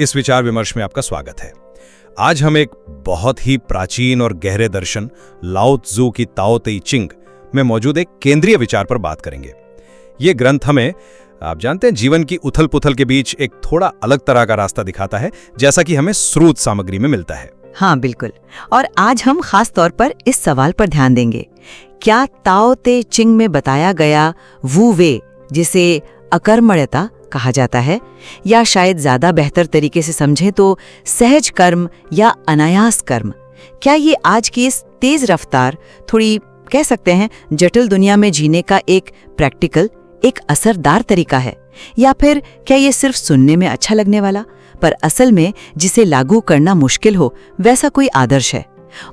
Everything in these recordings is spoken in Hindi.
इस विचार विमर्श में आपका स्वागत है। आज हम एक बहुत ही प्राचीन और गहरे दर्शन लाओ त्जू की ताओ ते चिंग में मौजूद एक केंद्रीय विचार पर बात करेंगे। ये ग्रंथ हमें, आप जानते हैं, जीवन की उथल पुथल के बीच एक थोड़ा अलग तरह का रास्ता दिखाता है, जैसा कि हमें स्रोत सामग्री में मिलता है। हाँ बिल्कुल। और आज हम खास तौर पर इस सवाल पर ध्यान देंगे, क्या ताओ ते चिंग में बताया गया वू वे, जिसे अकर्मण्यता कहा जाता है, या शायद ज्यादा बेहतर तरीके से समझें तो सहज कर्म या अनायास कर्म, क्या ये आज की इस तेज रफ्तार, थोड़ी कह सकते हैं जटिल दुनिया में जीने का एक प्रैक्टिकल, एक असरदार तरीका है, या फिर क्या ये सिर्फ सुनने में अच्छा लगने वाला पर असल में जिसे लागू करना मुश्किल हो वैसा कोई आदर्श है?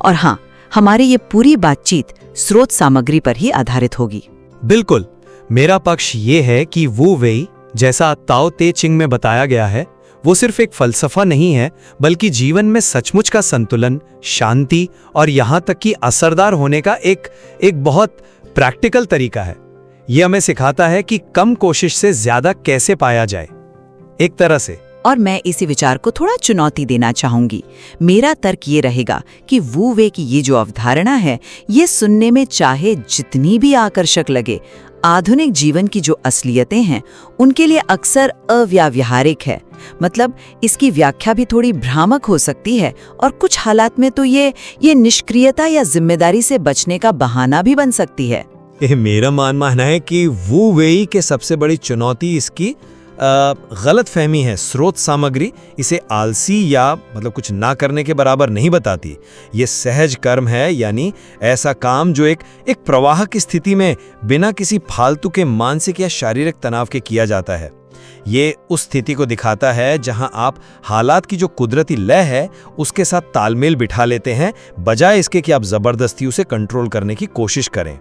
और हाँ, हमारी ये पूरी बातचीत स्रोत सामग्री पर ही आधारित होगी। बिल्कुल, मेरा पक्ष ये है कि वू वेई जैसा ताओ ते चिंग में बताया गया है, वो सिर्फ एक फलसफा नहीं है, बल्कि जीवन में सचमुच का संतुलन, शांति और यहाँ तक कि असरदार होने का एक बहुत प्रैक्टिकल तरीका है। ये हमें सिखाता है कि कम कोशिश से ज्यादा कैसे पाया जाए, एक तरह से। और मैं इसी विचार को थोड़ा चुनौती देना चाहूंगी। मेरा तर्क ये रहेगा कि वू वे की ये जो अवधारणा है, ये सुनने में चाहे जितनी भी आकर्षक लगे, आधुनिक जीवन की जो असलियतें हैं उनके लिए अक्सर अव्यावहारिक है। मतलब इसकी व्याख्या भी थोड़ी भ्रामक हो सकती है, और कुछ हालात में तो ये निष्क्रियता या जिम्मेदारी से बचने का बहाना भी बन सकती है। मेरा मानना है कि वू वेई के सबसे बड़ी चुनौती इसकी गलत फहमी है। स्रोत सामग्री इसे आलसी या मतलब कुछ ना करने के बराबर नहीं बताती। ये सहज कर्म है, यानी ऐसा काम जो एक प्रवाह की स्थिति में बिना किसी फालतू के मानसिक या शारीरिक तनाव के किया जाता है। ये उस स्थिति को दिखाता है जहां आप हालात की जो कुदरती लय है उसके साथ तालमेल बिठा लेते हैं, बजाय इसके कि आप जबरदस्ती उसे कंट्रोल करने की कोशिश करें।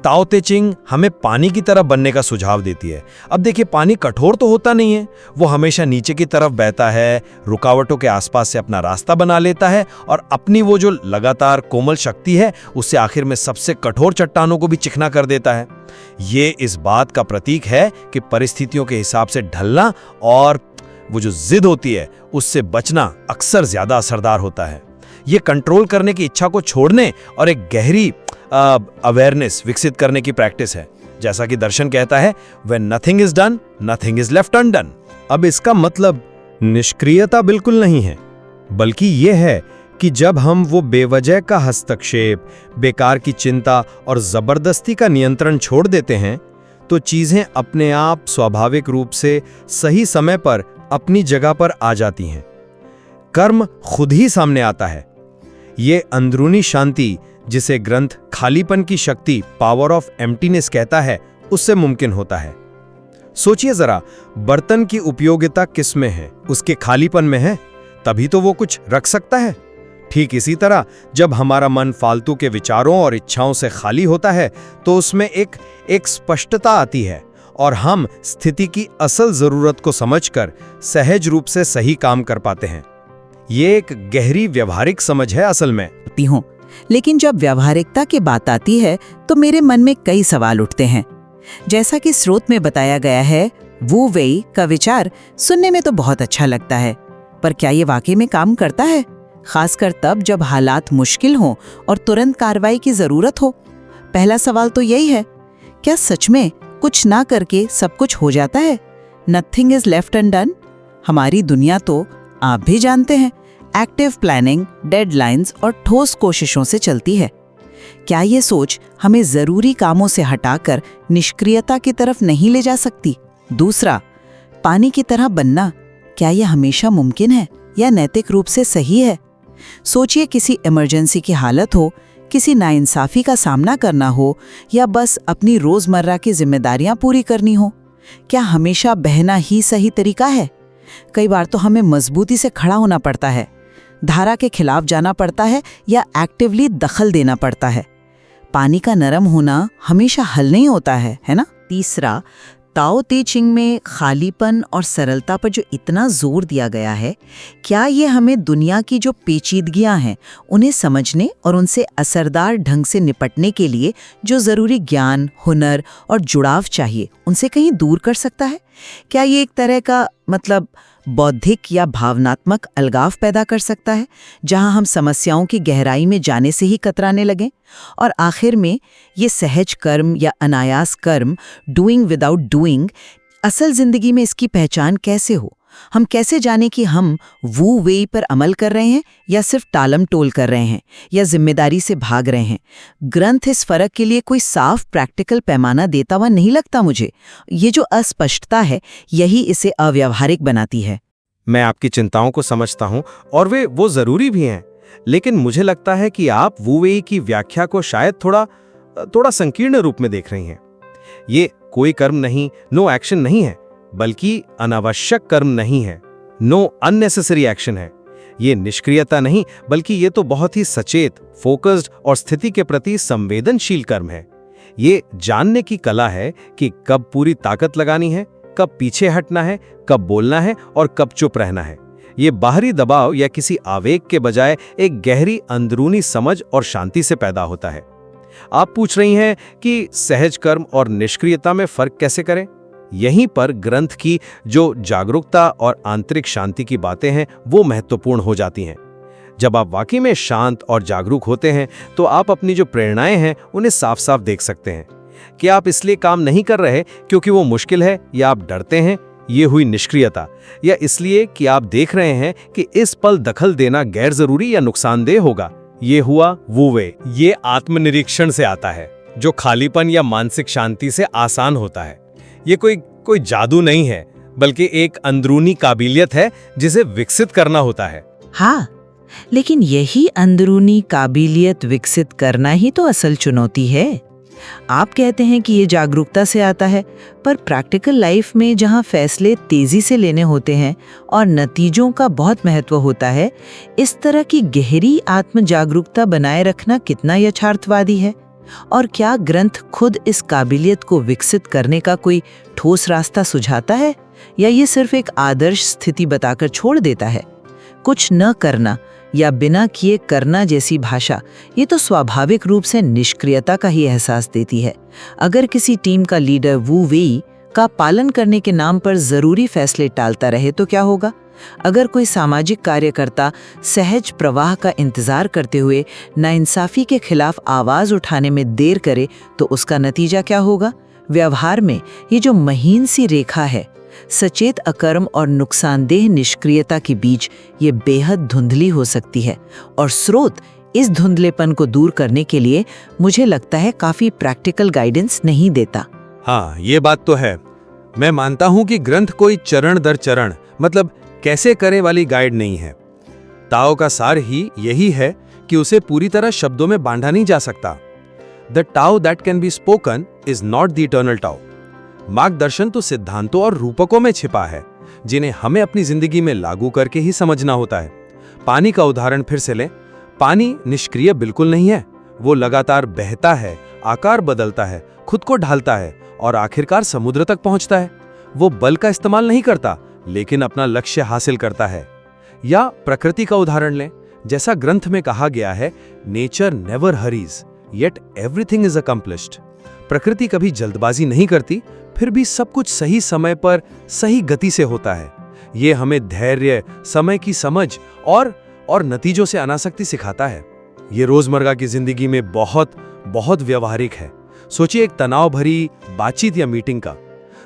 ताओ ते चिंग हमें पानी की तरफ बनने का सुझाव देती है। अब देखिए, पानी कठोर तो होता नहीं है, वो हमेशा नीचे की तरफ बहता है, रुकावटों के आसपास से अपना रास्ता बना लेता है और अपनी वो जो लगातार कोमल शक्ति है उससे आखिर में सबसे कठोर चट्टानों को भी चिकना कर देता है। ये इस बात का प्रतीक है कि परिस्थितियों के हिसाब से ढलना और वो जो जिद होती है उससे बचना अक्सर ज्यादा असरदार होता है। ये कंट्रोल करने की इच्छा को छोड़ने और एक गहरी अवेयरनेस विकसित करने की प्रैक्टिस है। जैसा कि दर्शन कहता है, when nothing is done, nothing is left undone। अब इसका मतलब निष्क्रियता बिल्कुल नहीं है, बल्कि ये है कि जब हम वो बेवजह का हस्तक्षेप, बेकार की चिंता और जबरदस्ती का नियंत्रण छोड़ देते हैं, तो चीजें अपने आप स्वाभाविक रूप से सही समय पर अपनी जगह पर आ जाती हैं। कर्म खुद ही सामने आता है। ये अंदरूनी शांति, जिसे ग्रंथ खालीपन की शक्ति, पावर ऑफ एम्प्टीनेस कहता है, उससे मुमकिन होता है। सोचिए जरा, बर्तन की उपयोगिता किस में है? उसके खालीपन में है, तभी तो वो कुछ रख सकता है। ठीक इसी तरह जब हमारा मन फालतू के विचारों और इच्छाओं से खाली होता है तो उसमें एक स्पष्टता आती है और हम स्थिति की असल जरूरत को समझकर सहज रूप से सही काम कर पाते हैं। ये एक गहरी व्यवहारिक समझ है असल में। लेकिन जब व्यावहारिकता की बात आती है तो मेरे मन में कई सवाल उठते हैं। जैसा कि स्रोत में बताया गया है, वू वेई का विचार सुनने में तो बहुत अच्छा लगता है, पर क्या ये वाकई में काम करता है? खासकर तब जब हालात मुश्किल हों और तुरंत कार्रवाई की जरूरत हो। पहला सवाल तो यही है, क्या सच में कुछ ना करके सब कुछ हो जाता है? Nothing is left undone. हमारी दुनिया तो आप भी जानते हैं, एक्टिव प्लानिंग, डेडलाइंस और ठोस कोशिशों से चलती है। क्या ये सोच हमें जरूरी कामों से हटाकर निष्क्रियता की तरफ नहीं ले जा सकती? दूसरा, पानी की तरह बनना, क्या यह हमेशा मुमकिन है या नैतिक रूप से सही है? सोचिए, किसी इमरजेंसी की हालत हो, किसी नाइंसाफी का सामना करना हो, या बस अपनी रोजमर्रा की जिम्मेदारियां पूरी करनी हो, क्या हमेशा बहना ही सही तरीका है? कई बार तो हमें मजबूती से खड़ा होना पड़ता है, धारा के खिलाफ जाना पड़ता है या एक्टिवली दखल देना पड़ता है। पानी का नरम होना हमेशा हल नहीं होता है ना? तीसरा, ताओ ते चिंग में खालीपन और सरलता पर जो इतना जोर दिया गया है, क्या ये हमें दुनिया की जो पेचीदगियां हैं उन्हें समझने और उनसे असरदार ढंग से निपटने के लिए जो जरूरी ज्ञान, हुनर और जुड़ाव चाहिए, उनसे कहीं दूर कर सकता है? क्या ये एक तरह का बौद्धिक या भावनात्मक अलगाव पैदा कर सकता है, जहां हम समस्याओं की गहराई में जाने से ही कतराने लगें। और आखिर में ये सहज कर्म या अनायास कर्म, डूइंग विदाउट डूइंग, असल जिंदगी में इसकी पहचान कैसे हो? हम कैसे जानें कि हम वू वे पर अमल कर रहे हैं या सिर्फ टालम टोल कर रहे हैं या जिम्मेदारी से भाग रहे हैं? ग्रंथ इस फर्क के लिए कोई साफ प्रैक्टिकल पैमाना देता हुआ नहीं लगता मुझे। ये जो अस्पष्टता है, यही इसे अव्यावहारिक बनाती है। मैं आपकी चिंताओं को समझता हूं और वो जरूरी भी हैं, लेकिन मुझे लगता है कि आप वू वे की व्याख्या को शायद थोड़ा संकीर्ण रूप में देख रही हैं। ये कोई कर्म नहीं, नो एक्शन नहीं है, बल्कि अनावश्यक कर्म नहीं है, नो अननेसेसरी एक्शन है। ये निष्क्रियता नहीं, बल्कि ये तो बहुत ही सचेत, फोकस्ड और स्थिति के प्रति संवेदनशील कर्म है। ये जानने की कला है कि कब पूरी ताकत लगानी है, कब पीछे हटना है, कब बोलना है और कब चुप रहना है। ये बाहरी दबाव या किसी आवेग के बजाय एक गहरी अंदरूनी समझ और शांति से पैदा होता है। आप पूछ रही हैं कि सहज कर्म और निष्क्रियता में फर्क कैसे करें? यहीं पर ग्रंथ की जो जागरूकता और आंतरिक शांति की बातें हैं, वो महत्वपूर्ण हो जाती हैं। जब आप वाकई में शांत और जागरूक होते हैं, तो आप अपनी जो प्रेरणाएं हैं, उन्हें साफ साफ देख सकते हैं कि आप इसलिए काम नहीं कर रहे क्योंकि वो मुश्किल है या आप डरते हैं, ये हुई निष्क्रियता, या इसलिए कि आप देख रहे हैं कि इस पल दखल देना गैर जरूरी या नुकसानदेह होगा, ये हुआ वू वे। ये आत्मनिरीक्षण से आता है, जो खालीपन या मानसिक शांति से आसान होता है। ये कोई जादू नहीं है, बल्कि एक अंदरूनी काबिलियत है जिसे विकसित करना होता है। हाँ, लेकिन यही अंदरूनी काबिलियत विकसित करना ही तो असल चुनौती है। आप कहते हैं कि ये जागरूकता से आता है, पर प्रैक्टिकल लाइफ में जहाँ फैसले तेजी से लेने होते हैं और नतीजों का बहुत महत्व होता है, इस तरह की गहरी आत्म जागरूकता बनाए रखना कितना यथार्थवादी है? और क्या ग्रंथ खुद इस काबिलियत को विकसित करने का कोई ठोस रास्ता सुझाता है, या ये सिर्फ एक आदर्श स्थिति बताकर छोड़ देता है? कुछ न करना या बिना किए करना जैसी भाषा, ये तो स्वाभाविक रूप से निष्क्रियता का ही एहसास देती है। अगर किसी टीम का लीडर वू वेई का पालन करने के नाम पर जरूरी फैसले टालता रहे तो क्या होगा? अगर कोई सामाजिक कार्यकर्ता सहज प्रवाह का इंतजार करते हुए नाइंसाफी के खिलाफ आवाज उठाने में देर करे तो उसका नतीजा क्या होगा? व्यवहार में ये जो महीन सी रेखा है, सचेत अकर्म और नुकसानदेह निष्क्रियता के बीच, ये बेहद धुंधली हो सकती है, और स्रोत इस धुंधलेपन को दूर करने के लिए मुझे लगता है काफी प्रैक्टिकल गाइडेंस नहीं देता। हाँ, ये बात तो है। मैं मानता हूं कि ग्रंथ कोई चरण दर चरण, मतलब कैसे करे वाली गाइड नहीं है। ताओ का सार ही यही है कि उसे पूरी तरह शब्दों में बांधा नहीं जा सकता। The tau that can be spoken is not the eternal tau. मार्गदर्शन तो सिद्धांतों और रूपकों में छिपा है, जिन्हें हमें अपनी जिंदगी में लागू करके ही समझना होता है। पानी का उदाहरण फिर से लें। पानी निष्क्रिय बिल्कुल नहीं है, वो लगातार बहता है, आकार बदलता है, खुद को ढालता है और आखिरकार समुद्र तक पहुंचता है। वो बल का इस्तेमाल नहीं करता, लेकिन अपना लक्ष्य हासिल करता है। या प्रकृति का उदाहरण लें। जैसा ग्रंथ में कहा गया है, nature never hurries yet everything is accomplished. प्रकृति कभी जल्दबाजी नहीं करती, फिर भी सब कुछ सही समय पर सही गति से होता है। ये हमें धैर्य, समय की समझ और नतीजों से अनासक्ति सिखाता है। ये रोजमर्रा की जिंदगी में बहुत बहुत व्यवहारिक है। सोचिए, एक तनाव भरी बातचीत या मीटिंग का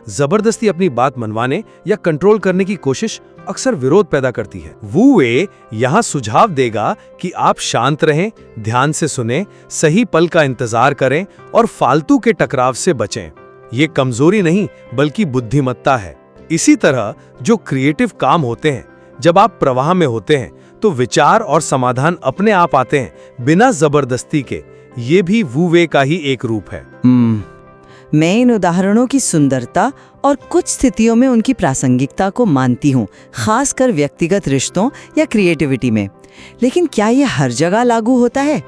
जबरदस्ती अपनी बात मनवाने या कंट्रोल करने की कोशिश अक्सर विरोध पैदा करती है। वू वे यहाँ सुझाव देगा कि आप शांत रहें, ध्यान से सुनें, सही पल का इंतजार करें और फालतू के टकराव से बचें। ये कमजोरी नहीं, बल्कि बुद्धिमत्ता है। इसी तरह जो क्रिएटिव काम होते हैं, जब आप प्रवाह में होते हैं तो विचार और समाधान अपने आप आते हैं, बिना जबरदस्ती के। ये भी वू वे का ही एक रूप है। मैं इन उदाहरणों की सुंदरता और कुछ स्थितियों में उनकी प्रासंगिकता को मानती हूँ, खासकर व्यक्तिगत रिश्तों या क्रिएटिविटी में। लेकिन क्या ये हर जगह लागू होता है?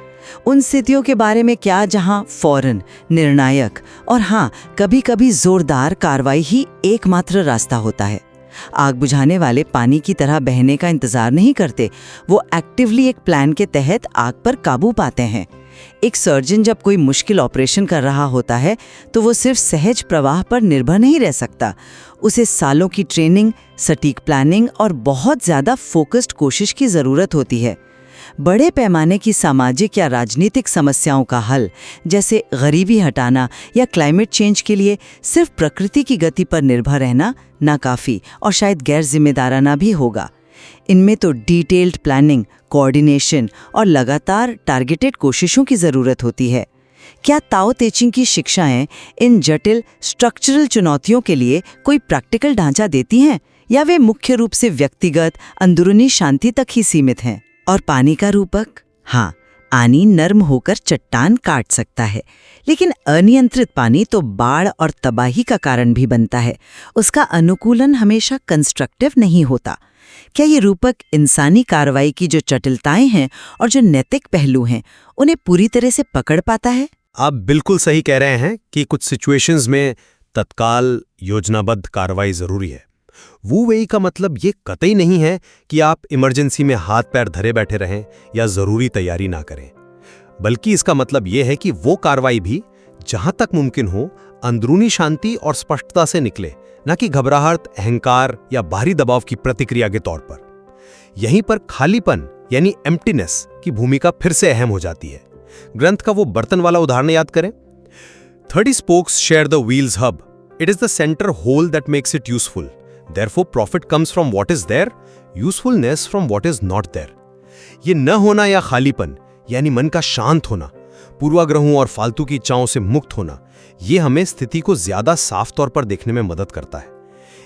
उन स्थितियों के बारे में क्या जहाँ फौरन, निर्णायक और हाँ, कभी-कभी जोरदार कार्रवाई ही एकमात्र रास्ता होता है? आग बुझाने वाले पानी की तरह बहने का इंतजार नहीं करते, वो एक्टिवली एक प्लान के तहत आग पर काबू पाते हैं। एक सर्जन जब कोई मुश्किल ऑपरेशन कर रहा होता है तो वो सिर्फ सहज प्रवाह पर निर्भर नहीं रह सकता। उसे सालों की ट्रेनिंग, सटीक प्लानिंग और बहुत ज़्यादा फोकस्ड कोशिश की ज़रूरत होती है। बड़े पैमाने की सामाजिक या राजनीतिक समस्याओं का हल, जैसे गरीबी हटाना या क्लाइमेट चेंज के लिए सिर्फ प्रकृति की गति पर निर्भर रहना नाकाफ़ी और शायद गैर जिम्मेदाराना भी होगा। इनमें तो डिटेल्ड प्लानिंग, कोऑर्डिनेशन और लगातार टारगेटेड कोशिशों की ज़रूरत होती है। क्या ताओ ते चिंग की शिक्षाएं इन जटिल स्ट्रक्चरल चुनौतियों के लिए कोई प्रैक्टिकल ढांचा देती हैं, या वे मुख्य रूप से व्यक्तिगत अंदरूनी शांति तक ही सीमित हैं? और पानी का रूपक? हाँ, आनी नर्म होकर चट्टान काट सकता है, लेकिन अनियंत्रित पानी तो बाढ़ और तबाही का कारण भी बनता है। उसका अनुकूलन हमेशा कंस्ट्रक्टिव नहीं होता। क्या ये रूपक इंसानी कार्रवाई की जो जटिलताएं हैं और जो नैतिक पहलू हैं, उन्हें पूरी तरह से पकड़ पाता है? आप बिल्कुल सही कह रहे हैं कि कुछ सिचुएशंस में तत्काल योजनाबद्ध कार्रवाई जरूरी है। वू वेई का मतलब ये कतई नहीं है कि आप इमरजेंसी में हाथ पैर धरे बैठे रहें या जरूरी तैयारी ना करें, बल्कि इसका मतलब ये है कि वो कार्रवाई भी जहां तक मुमकिन हो अंदरूनी शांति और स्पष्टता से निकले, न कि घबराहट, अहंकार या बाहरी दबाव की प्रतिक्रिया के तौर पर। यहीं पर खालीपन यानी एम्प्टीनेस की भूमिका फिर से अहम हो जाती है। ग्रंथ का वो बर्तन वाला उदाहरण याद करें। 30 spokes share the wheel's hub. It is the center hole that makes it useful. Therefore, profit comes from what is there, usefulness from what is not there. ये न होना या खालीपन यानी मन का शांत होना, पूर्वाग्रहों और फालतू की इच्छाओं से मुक्त होना, ये हमें स्थिति को ज्यादा साफ तौर पर देखने में मदद करता है।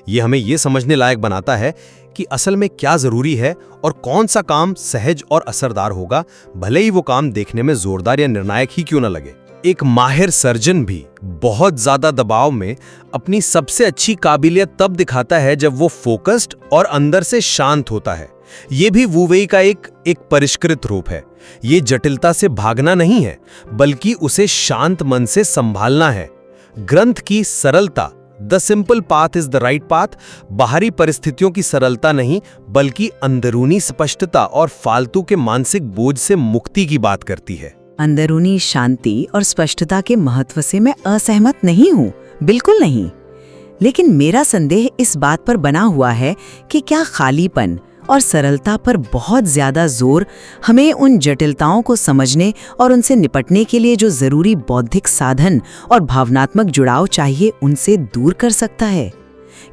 ये हमें ये समझने लायक बनाता है कि असल में क्या जरूरी है और कौन सा काम सहज और असरदार होगा, भले ही वो काम देखने में जोरदार या निर्णायक ही क्यों न लगे। एक माहिर सर्जन भी बहुत ज्यादा दबाव में अपनी सबसे अच्छी काबिलियत तब दिखाता है जब वो फोकस्ड और अंदर से शांत होता है। ये भी वू वेई का एक परिष्कृत रूप है। ये जटिलता से भागना नहीं है, बल्कि उसे शांत मन से संभालना है। ग्रंथ की सरलता, the simple path is the right path, बाहरी परिस्थितियों की सरलता नहीं, बल्कि अंदरूनी स्पष्टता और फालतू के मानसिक बोझ से मुक्ति की बात करती है। अंदरूनी शांति और स्पष्टता के महत्व से मैं असहमत नहीं हूँ, बिल्कुल नहीं। लेकिन मेरा संदेह इस बात पर बना हुआ है कि क्या खालीपन और सरलता पर बहुत ज्यादा जोर हमें उन जटिलताओं को समझने और उनसे निपटने के लिए जो जरूरी बौद्धिक साधन और भावनात्मक जुड़ाव चाहिए, उनसे दूर कर सकता है?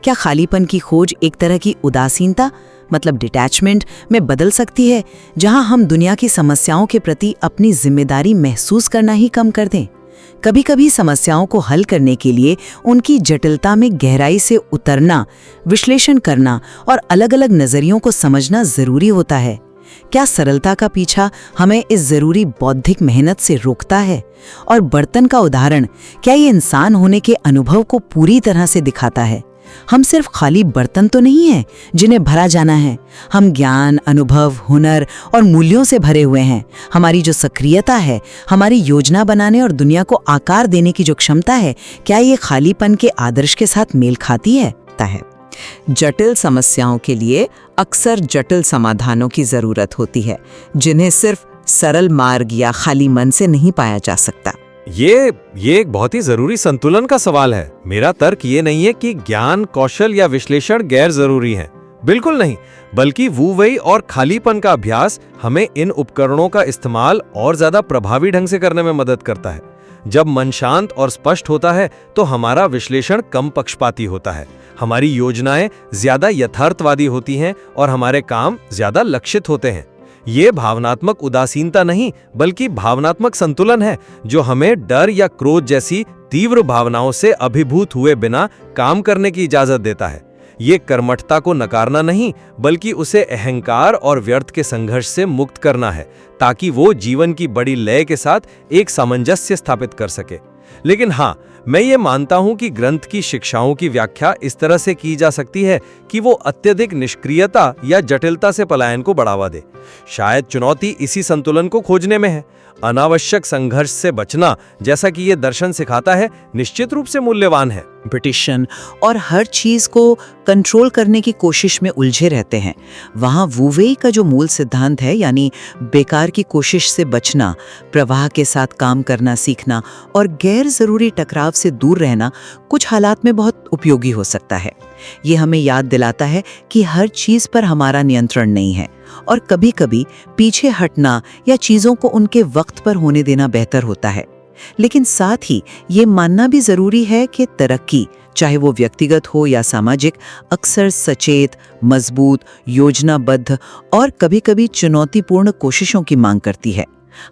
क्या खालीपन की खोज एक तरह की उदासीनता, मतलब डिटैचमेंट, में बदल सकती है, जहां हम दुनिया की समस्याओं के प्रति अपनी जिम्मेदारी महसूस करना ही कम कर दें? कभी कभी समस्याओं को हल करने के लिए उनकी जटिलता में गहराई से उतरना, विश्लेषण करना और अलग-अलग नजरियों को समझना जरूरी होता है। क्या सरलता का पीछा हमें इस जरूरी बौद्धिक मेहनत से रोकता है? और बर्तन का उदाहरण, क्या ये इंसान होने के अनुभव को पूरी तरह से दिखाता है? हम सिर्फ खाली बर्तन तो नहीं हैं जिन्हें भरा जाना है। हम ज्ञान, अनुभव, हुनर और मूल्यों से भरे हुए हैं। हमारी जो सक्रियता है, हमारी योजना बनाने और दुनिया को आकार देने की जो क्षमता है, क्या ये खालीपन के आदर्श के साथ मेल खाती है? जटिल समस्याओं के लिए अक्सर जटिल समाधानों की जरूरत होती है, जिन्हें सिर्फ सरल मार्ग या खाली मन से नहीं पाया जा सकता। ये एक बहुत ही जरूरी संतुलन का सवाल है। मेरा तर्क ये नहीं है कि ज्ञान, कौशल या विश्लेषण गैर जरूरी हैं, बिल्कुल नहीं, बल्कि वू वेई और खालीपन का अभ्यास हमें इन उपकरणों का इस्तेमाल और ज्यादा प्रभावी ढंग से करने में मदद करता है। जब मन शांत और स्पष्ट होता है तो हमारा विश्लेषण कम पक्षपाती होता है, हमारी योजनाएं ज्यादा यथार्थवादी होती हैं और हमारे काम ज्यादा लक्षित होते हैं। ये भावनात्मक उदासीनता नहीं, बल्कि भावनात्मक संतुलन है, जो हमें डर या क्रोध जैसी तीव्र भावनाओं से अभिभूत हुए बिना काम करने की इजाजत देता है। ये कर्मठता को नकारना नहीं, बल्कि उसे अहंकार और व्यर्थ के संघर्ष से मुक्त करना है, ताकि वो जीवन की बड़ी लय के साथ एक सामंजस्य स्थापित कर सके। लेकिन हाँ, मैं ये मानता हूं कि ग्रंथ की शिक्षाओं की व्याख्या इस तरह से की जा सकती है कि वो अत्यधिक निष्क्रियता या जटिलता से पलायन को बढ़ावा दे। शायद चुनौती इसी संतुलन को खोजने में है। अनावश्यक संघर्ष से बचना, जैसा कि ये दर्शन सिखाता है, निश्चित रूप से मूल्यवान है। कंपटीशन और हर चीज को कंट्रोल करने की कोशिश में उलझे रहते हैं। वहाँ वू वेई का जो मूल सिद्धांत है, यानी बेकार की कोशिश से बचना, प्रवाह के साथ काम करना सीखना और गैर जरूरी टकराव से दूर रहना, कुछ हालात में बहुत उपयोगी हो सकता है। ये हमें याद दिलाता है कि हर चीज पर हमारा नियंत्रण नहीं है और कभी-कभी पीछे हटना या चीजों को उनके वक्त पर होने देना बेहतर होता है। लेकिन साथ ही ये मानना भी जरूरी है कि तरक्की, चाहे वो व्यक्तिगत हो या सामाजिक, अक्सर सचेत, मजबूत, योजनाबद्ध और कभी-कभी चुनौतीपूर्ण कोशिशों की मांग करती है।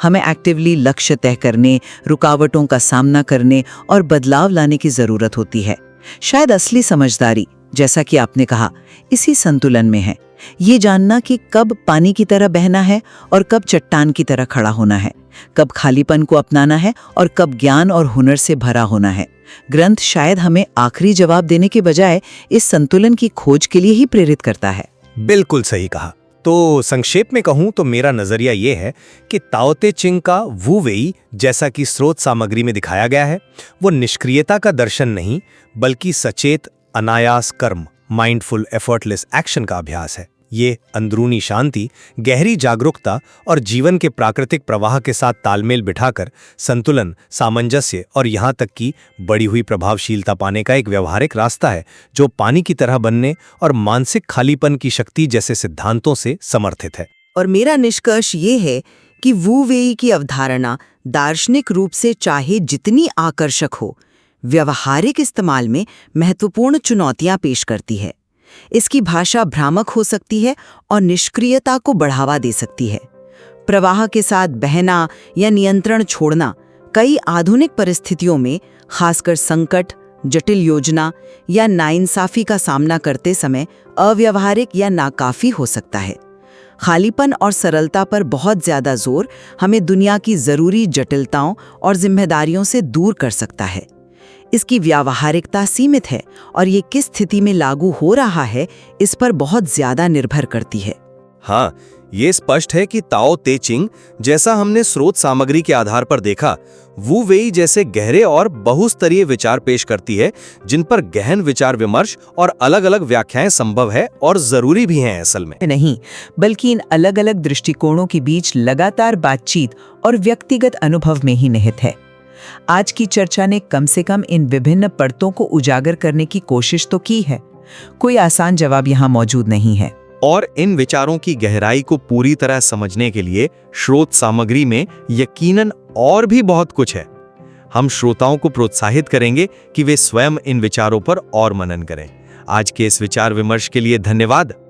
हमें एक्टिवली लक्ष्य तय करने, रुकावटों का सामना करने और बदलाव लाने की जरूरत होती है। शायद असली समझदारी, जैसा कि आपने कहा, इसी संतुलन में है। ये जानना कि कब पानी की तरह बहना है और कब चट्टान की तरह खड़ा होना है, कब खालीपन को अपनाना है और कब ज्ञान और हुनर से भरा होना है। ग्रंथ शायद हमें आखिरी जवाब देने के बजाय इस संतुलन की खोज के लिए ही प्रेरित करता है। बिल्कुल सही कहा। तो संक्षेप में कहूं तो मेरा नजरिया ये है कि ताओ ते चिंग का वू वेई, जैसा कि स्रोत सामग्री में दिखाया गया है, वो निष्क्रियता का दर्शन नहीं, बल्कि सचेत अनायास कर्म, माइंडफुल एफर्टलेस एक्शन का अभ्यास है। ये अंदरूनी शांति, गहरी जागरूकता और जीवन के प्राकृतिक प्रवाह के साथ तालमेल बिठाकर संतुलन, सामंजस्य और यहाँ तक कि बढ़ी हुई प्रभावशीलता पाने का एक व्यवहारिक रास्ता है, जो पानी की तरह बनने और मानसिक खालीपन की शक्ति जैसे सिद्धांतों से समर्थित है। और मेरा निष्कर्ष ये है कि वू वेई की अवधारणा दार्शनिक रूप से चाहे जितनी आकर्षक हो, व्यवहारिक इस्तेमाल में महत्वपूर्ण चुनौतियां पेश करती है। इसकी भाषा भ्रामक हो सकती है और निष्क्रियता को बढ़ावा दे सकती है। प्रवाह के साथ बहना या नियंत्रण छोड़ना कई आधुनिक परिस्थितियों में, खासकर संकट, जटिल योजना या नाइंसाफी का सामना करते समय अव्यावहारिक या नाकाफी हो सकता है। खालीपन और सरलता पर बहुत ज्यादा जोर हमें दुनिया की जरूरी जटिलताओं और जिम्मेदारियों से दूर कर सकता है। इसकी व्यावहारिकता सीमित है और ये किस स्थिति में लागू हो रहा है, इस पर बहुत ज्यादा निर्भर करती है। हाँ, ये स्पष्ट है कि ताओ ते चिंग, जैसा हमने स्रोत सामग्री के आधार पर देखा, वू वेई जैसे गहरे और बहुस्तरीय विचार पेश करती है, जिन पर गहन विचार विमर्श और अलग-अलग व्याख्याएं संभव है और जरूरी भी हैं असल में। नहीं, बल्कि इन अलग-अलग दृष्टिकोणों के बीच लगातार बातचीत और व्यक्तिगत अनुभव में ही निहित है। आज की चर्चा ने कम से कम इन विभिन्न परतों को उजागर करने की कोशिश तो की है। कोई आसान जवाब यहाँ मौजूद नहीं है। और इन विचारों की गहराई को पूरी तरह समझने के लिए स्रोत सामग्री में यकीनन और भी बहुत कुछ है। हम श्रोताओं को प्रोत्साहित करेंगे कि वे स्वयं इन विचारों पर और मनन करें। आज के इस विचार विमर्श के लिए धन्यवाद।